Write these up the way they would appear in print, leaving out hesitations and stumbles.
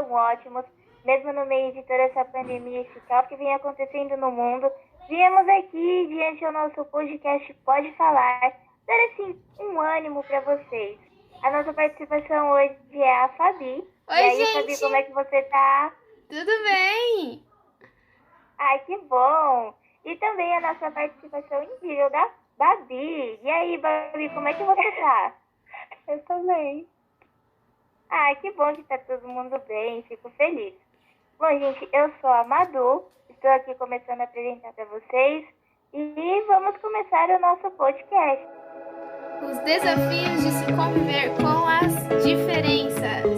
estão ótimos, mesmo no meio de toda essa pandemia, esse caos que vem acontecendo no mundo. Viemos aqui, diante do nosso podcast Pode Falar, dar assim um ânimo para vocês. A nossa participação hoje é a Fabi. Oi, e aí, gente! Fabi, como é que você tá? Tudo bem? Ai, que bom! E também a nossa participação incrível da Babi. E aí, Babi, como é que você tá? Eu também. Ai, que bom que tá todo mundo bem, fico feliz. Bom, gente, eu sou a Madu, estou aqui começando a apresentar para vocês e vamos começar o nosso podcast. Os desafios de se conviver com as diferenças.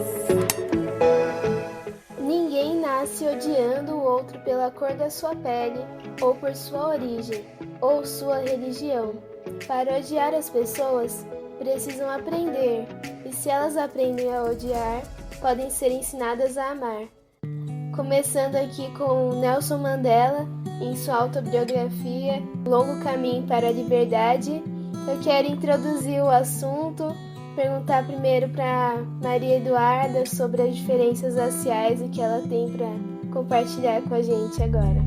Ninguém nasce odiando o outro pela cor da sua pele, ou por sua origem, ou sua religião. Para odiar as pessoas, precisam aprender, e se elas aprendem a odiar, podem ser ensinadas a amar. Começando aqui com Nelson Mandela, em sua autobiografia Longo Caminho para a Liberdade, eu quero introduzir o assunto, perguntar primeiro para Maria Eduarda sobre as diferenças raciais e que ela tem para compartilhar com a gente agora.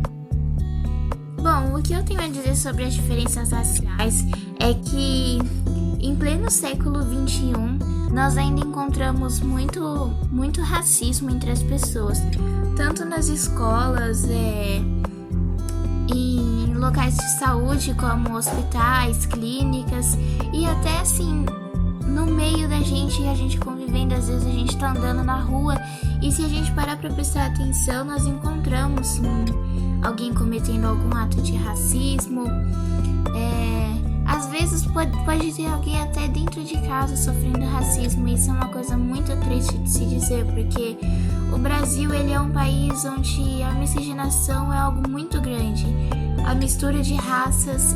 Bom, o que eu tenho a dizer sobre as diferenças raciais é que em pleno século XXI nós ainda encontramos muito racismo entre as pessoas, tanto nas escolas, em locais de saúde como hospitais, clínicas e até assim no meio da gente, a gente convivendo, às vezes a gente tá andando na rua e se a gente parar pra prestar atenção, nós encontramos alguém cometendo algum ato de racismo. Às vezes pode ter alguém até dentro de casa sofrendo racismo. Isso é uma coisa muito triste de se dizer, porque o Brasil ele é um país onde a miscigenação é algo muito grande. A mistura de raças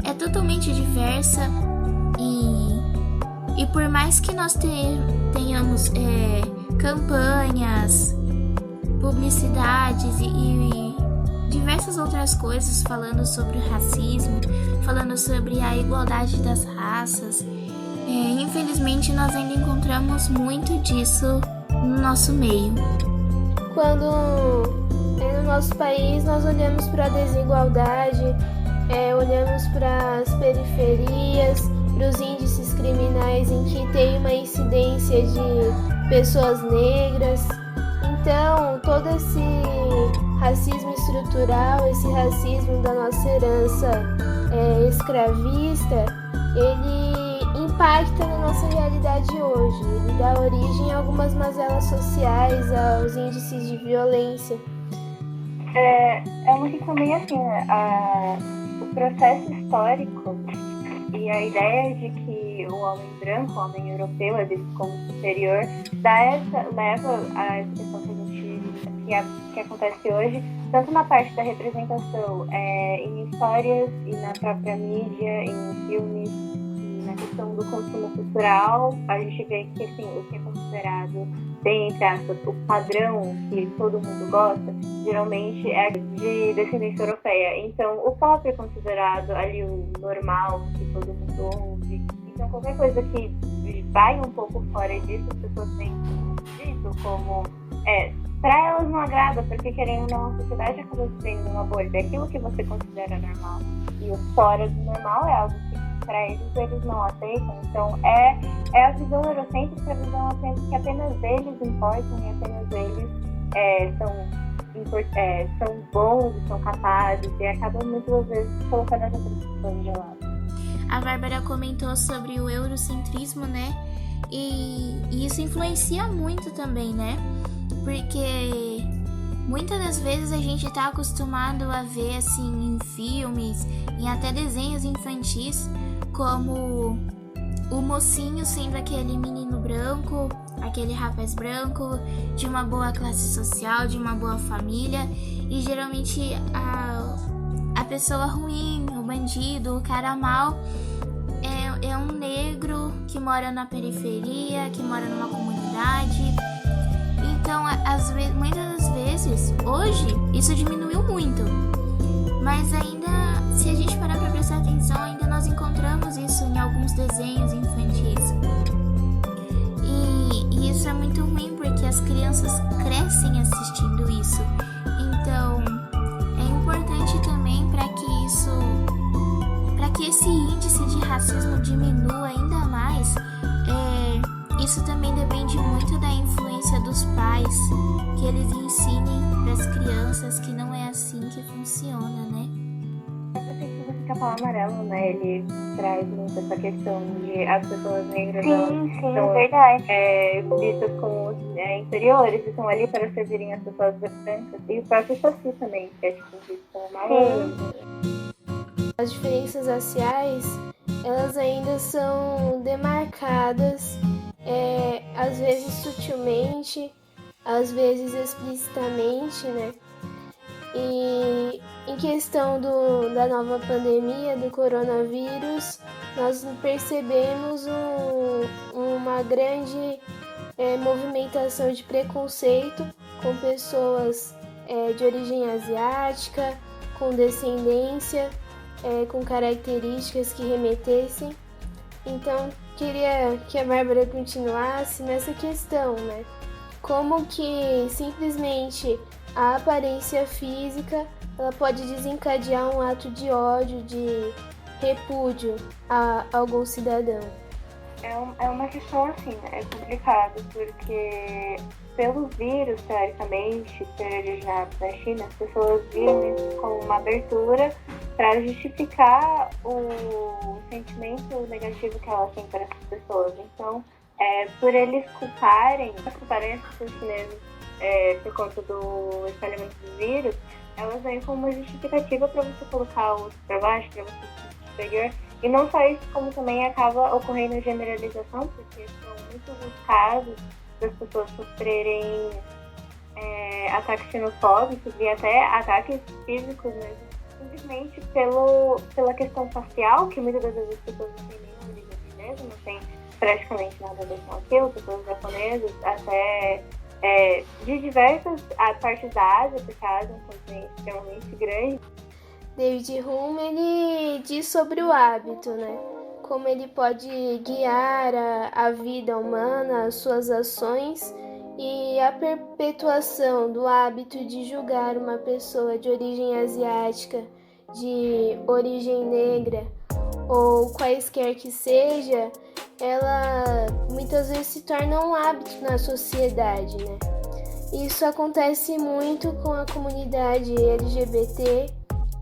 é totalmente diversa e por mais que nós tenhamos campanhas, publicidades e diversas outras coisas falando sobre o racismo, falando sobre a igualdade das raças, infelizmente nós ainda encontramos muito disso no nosso meio. Quando no nosso país nós olhamos para a desigualdade, olhamos para as periferias, para os índices criminais em que tem uma incidência de pessoas negras. Então, todo esse racismo estrutural, esse racismo da nossa herança escravista, ele impacta na nossa realidade hoje. Ele dá origem a algumas mazelas sociais, aos índices de violência. É uma questão bem assim, o processo histórico e a ideia de que o homem branco, o homem europeu é visto como superior, leva a essa questão que acontece hoje, tanto na parte da representação em histórias e na própria mídia, em filmes, e na questão do consumo cultural. A gente vê que assim, o que é considerado, bem entre aspas, o padrão que todo mundo gosta, geralmente é de descendência europeia. Então, o pop é considerado ali o normal, que todo mundo ouve. Então, qualquer coisa que vai um pouco fora disso, as pessoas veem isso como... Pra elas não agrada, porque querendo ou não, a sociedade acaba sendo uma bolha daquilo que você considera normal. E o fora do normal é algo que pra eles não aceitam. Então é a visão eurocêntrica, a visão que apenas eles importam e apenas eles são bons e são capazes e acabam muitas vezes colocando as outras pessoas de lado. A Bárbara comentou sobre o eurocentrismo, né? E isso influencia muito também, né? Porque muitas das vezes a gente está acostumado a ver assim em filmes, em até desenhos infantis, como o mocinho sendo aquele menino branco, aquele rapaz branco, de uma boa classe social, de uma boa família, e geralmente a pessoa ruim, o bandido, o cara mau, é um negro que mora na periferia, que mora numa comunidade. Então, muitas das vezes, hoje, isso diminuiu muito. Mas ainda, se a gente parar para prestar atenção, ainda nós encontramos isso em alguns desenhos infantis. E isso é muito ruim, porque as crianças crescem assistindo isso. Então, é importante também para que esse índice de racismo diminua ainda mais. Isso também depende muito da influência dos pais, que eles ensinem para as crianças que não é assim que funciona, né? Eu sei que o Pica-Pau Amarelo, né, ele traz muito essa questão de as pessoas negras Sim, são, verdade. vistas como inferiores, e estão ali para servirem as pessoas brancas, e o próprio Saci também, que é tipo visto como malandro. As diferenças raciais, elas ainda são demarcadas, às vezes sutilmente, às vezes explicitamente, né? E em questão da nova pandemia do coronavírus, nós percebemos uma grande movimentação de preconceito com pessoas de origem asiática, com descendência, com características que remetessem. Então, queria que a Bárbara continuasse nessa questão, né? Como que simplesmente a aparência física ela pode desencadear um ato de ódio, de repúdio a algum cidadão. É uma questão assim, é complicado, porque pelo vírus, teoricamente, ser originado da China, as pessoas viram isso como uma abertura para justificar o sentimento negativo que elas têm para essas pessoas. Então, por eles culparem as pessoas chinesas por conta do espalhamento do vírus, elas vêm como uma justificativa para você colocar o outro para baixo, para você ser superior. E não só isso, como também acaba ocorrendo a generalização, porque são muitos os casos das pessoas sofrerem ataques xenofóbicos e até ataques físicos mesmo, simplesmente pela questão facial, que muitas das vezes as pessoas não têm nenhuma origem chinesa, não tem praticamente nada a ver com aquilo, pessoas japonesas, até de diversas partes da Ásia, porque a Ásia é um continente extremamente grande. David Hume, ele diz sobre o hábito, né? Como ele pode guiar a vida humana, as suas ações, e a perpetuação do hábito de julgar uma pessoa de origem asiática, de origem negra, ou quaisquer que seja, ela muitas vezes se torna um hábito na sociedade, né? Isso acontece muito com a comunidade LGBT,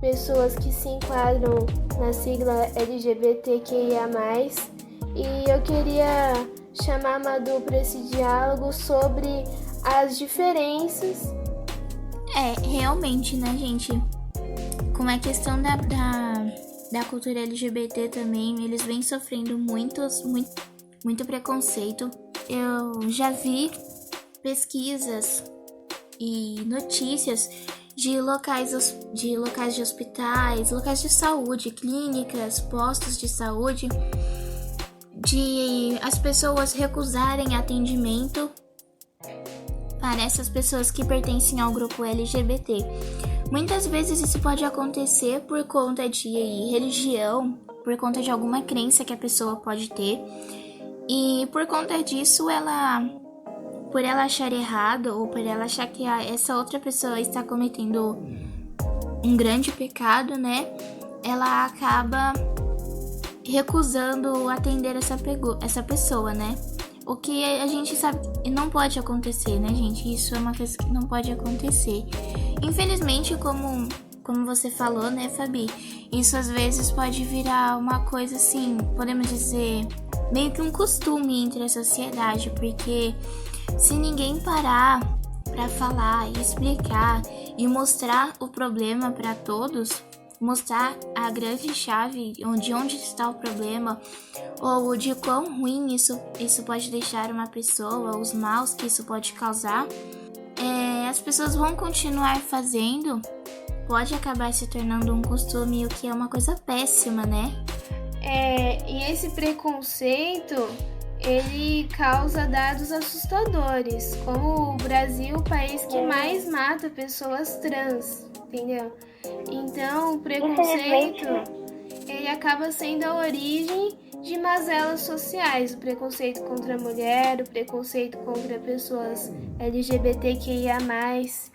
pessoas que se enquadram na sigla LGBTQIA+, e eu queria chamar a Madu para esse diálogo sobre as diferenças. Realmente, né, gente? Com a questão da cultura LGBT também, eles vêm sofrendo muito preconceito. Eu já vi pesquisas e notícias de locais de hospitais, locais de saúde, clínicas, postos de saúde, de as pessoas recusarem atendimento para essas pessoas que pertencem ao grupo LGBT. Muitas vezes isso pode acontecer por conta de religião, por conta de alguma crença que a pessoa pode ter, e por conta disso por ela achar errado ou por ela achar que essa outra pessoa está cometendo um grande pecado, né? Ela acaba recusando atender essa pessoa, né? O que a gente sabe que não pode acontecer, né, gente? Isso é uma coisa que não pode acontecer. Infelizmente, como você falou, né, Fabi? Isso às vezes pode virar uma coisa assim, podemos dizer, meio que um costume entre a sociedade, porque se ninguém parar para falar e explicar e mostrar o problema para todos, mostrar a grande chave de onde está o problema, ou de quão ruim isso pode deixar uma pessoa, os maus que isso pode causar, as pessoas vão continuar fazendo, pode acabar se tornando um costume, o que é uma coisa péssima, né? E esse preconceito, ele causa dados assustadores, como o Brasil, o país que mais mata pessoas trans, entendeu? Então, o preconceito, ele acaba sendo a origem de mazelas sociais, o preconceito contra a mulher, o preconceito contra pessoas LGBTQIA+. Isso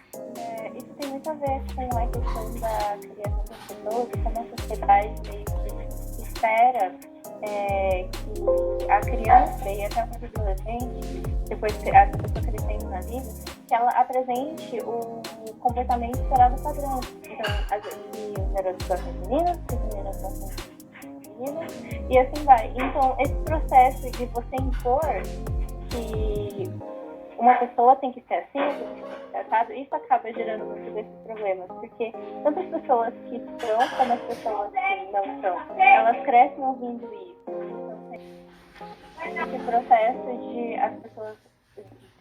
tem muito a ver com a questão da criação das pessoas, como a sociedade meio que espera que a criança e até o adolescente, depois que a pessoa crescendo na vida, que ela apresente o comportamento esperado padrão. Então, às vezes, os garotos gostam de meninas, os meninos gostam de meninas, e assim vai. Então, esse processo de você impor que uma pessoa tem que ser assim, tem que ser assado, isso acaba gerando muitos desses problemas, porque tanto as pessoas que estão como as pessoas que não estão, elas crescem ouvindo isso. Então, esse processo de as pessoas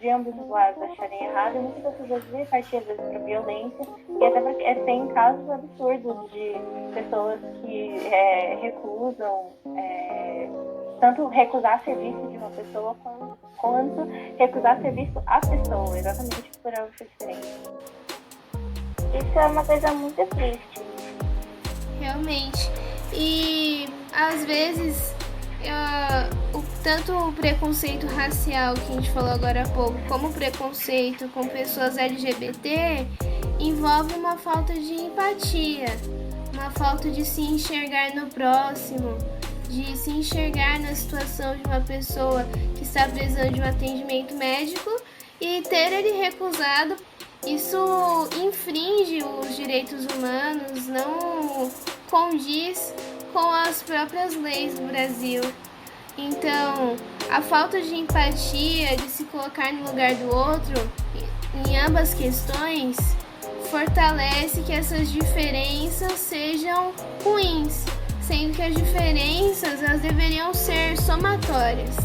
de ambos os lados acharem errado, e muitas dessas vezes partir às vezes para violência, e até porque tem casos absurdos de pessoas que recusam, tanto recusar serviço de uma pessoa quanto recusar serviço à pessoa, exatamente por ela ser diferente. Isso é uma coisa muito triste. Realmente. E às vezes tanto o preconceito racial que a gente falou agora há pouco, como o preconceito com pessoas LGBT, envolve uma falta de empatia, uma falta de se enxergar no próximo, de se enxergar na situação de uma pessoa que está precisando de um atendimento médico e ter ele recusado. Isso infringe os direitos humanos, não condiz com as próprias leis do Brasil. Então, a falta de empatia, de se colocar no lugar do outro, em ambas questões, fortalece que essas diferenças sejam ruins, sendo que as diferenças elas deveriam ser somatórias,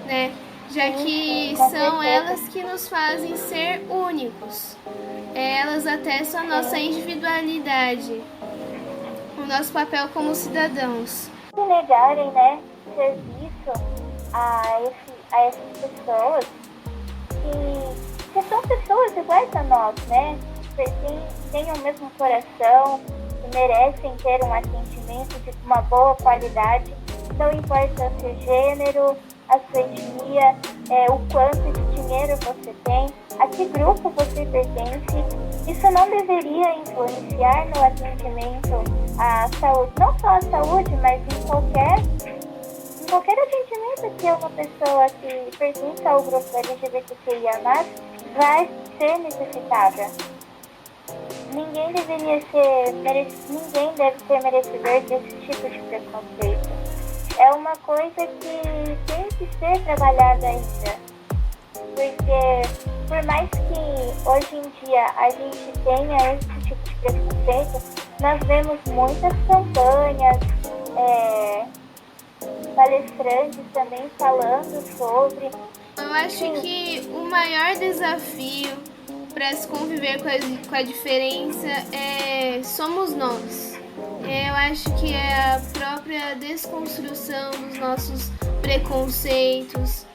né? Já que são elas que nos fazem ser únicos. Elas atestam a nossa individualidade, o nosso papel como cidadãos. Se negarem, né, serviço a essas pessoas que são pessoas iguais a nós, né? Têm o mesmo coração e merecem ter um atendimento de uma boa qualidade. Não importa o seu gênero, a sua etnia, o quanto de dinheiro você tem, a que grupo você pertence. Isso não deveria influenciar no atendimento à saúde, não só à saúde, mas em qualquer atendimento que uma pessoa que pertence ao grupo LGBTQIA+, vai ser necessitada. Ninguém deve ser merecedor desse tipo de preconceito. É uma coisa que tem que ser trabalhada ainda. Porque, por mais que hoje em dia a gente tenha esse tipo de preconceito, nós vemos muitas campanhas, palestrantes também falando sobre. Eu acho que o maior desafio para se conviver com a diferença somos nós. Eu acho que é a própria desconstrução dos nossos preconceitos,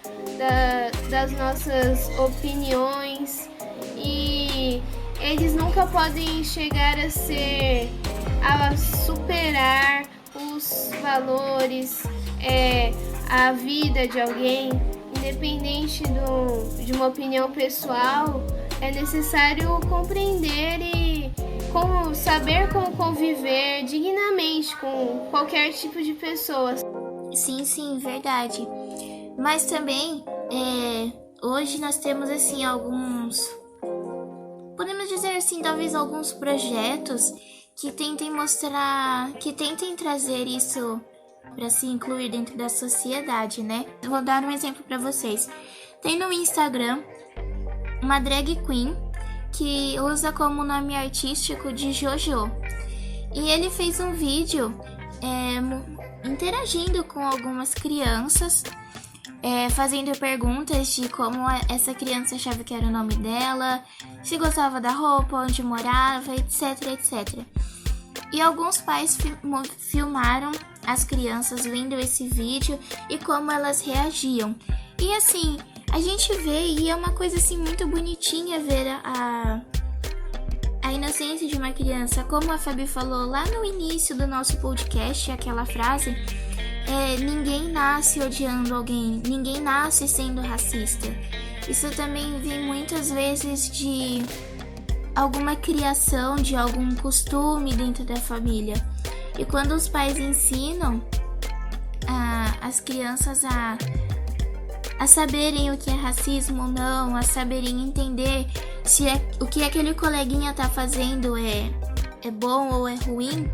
das nossas opiniões, e eles nunca podem chegar a superar os valores, a vida de alguém, independente de uma opinião pessoal. É necessário compreender e saber como conviver dignamente com qualquer tipo de pessoa. Sim, verdade. Mas também, hoje nós temos, assim, podemos dizer assim, talvez alguns projetos que tentem trazer isso para se incluir dentro da sociedade, né? Vou dar um exemplo para vocês. Tem no Instagram uma drag queen que usa como nome artístico de Jojo. E ele fez um vídeo interagindo com algumas crianças, fazendo perguntas de como essa criança achava que era o nome dela, se gostava da roupa, onde morava, etc. E alguns pais filmaram as crianças vendo esse vídeo e como elas reagiam. E assim, a gente vê, e é uma coisa assim muito bonitinha ver a inocência de uma criança, como a Fabi falou lá no início do nosso podcast, aquela frase, ninguém nasce odiando alguém, ninguém nasce sendo racista. Isso também vem muitas vezes de alguma criação, de algum costume dentro da família. E quando os pais ensinam as crianças a saberem o que é racismo ou não, a saberem entender se o que aquele coleguinha tá fazendo é bom ou é ruim,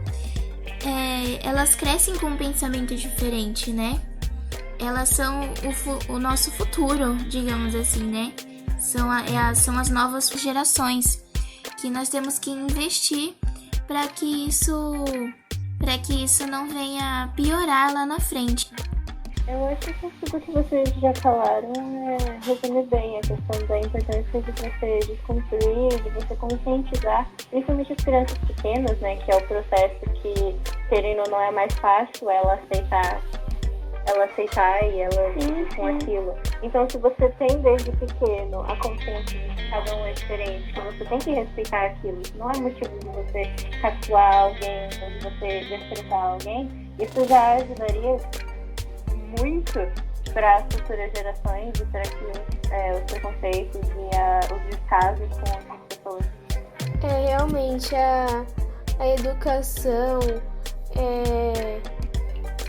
elas crescem com um pensamento diferente, né? Elas são o nosso futuro, digamos assim, né? São as novas gerações que nós temos que investir para que isso não venha piorar lá na frente. Eu acho que tudo que vocês já falaram resume bem a questão da importância de você desconstruir, de você conscientizar, principalmente as crianças pequenas, né, que é o processo que, querendo ou não, é mais fácil ela aceitar e ela com aquilo. Então, se você tem desde pequeno a consciência de que cada um é diferente, que você tem que respeitar aquilo, não é motivo de você caçoar alguém ou de você desprezar alguém, isso já ajudaria muito para as futuras gerações e para que os preconceitos e os descasos com outras pessoas. Realmente a educação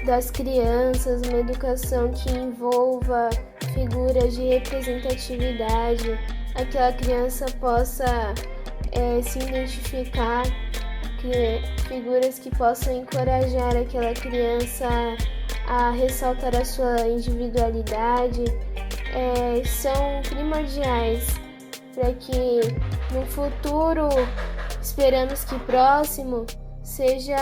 das crianças, uma educação que envolva figuras de representatividade, aquela criança possa se identificar, figuras que possam encorajar aquela criança a ressaltar a sua individualidade, são primordiais para que no futuro, esperamos que próximo, seja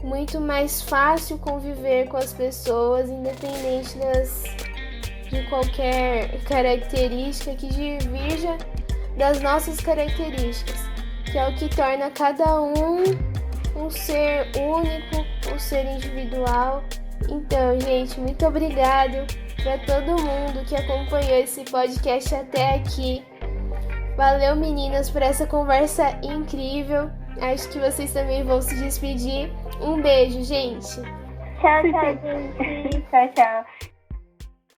muito mais fácil conviver com as pessoas, independente de qualquer característica que divirja das nossas características, que é o que torna cada um ser único, um ser individual. Então, gente, muito obrigado para todo mundo que acompanhou esse podcast até aqui. Valeu, meninas, por essa conversa incrível. Acho que vocês também vão se despedir. Um beijo, gente. Tchau, gente. Tchau, tchau.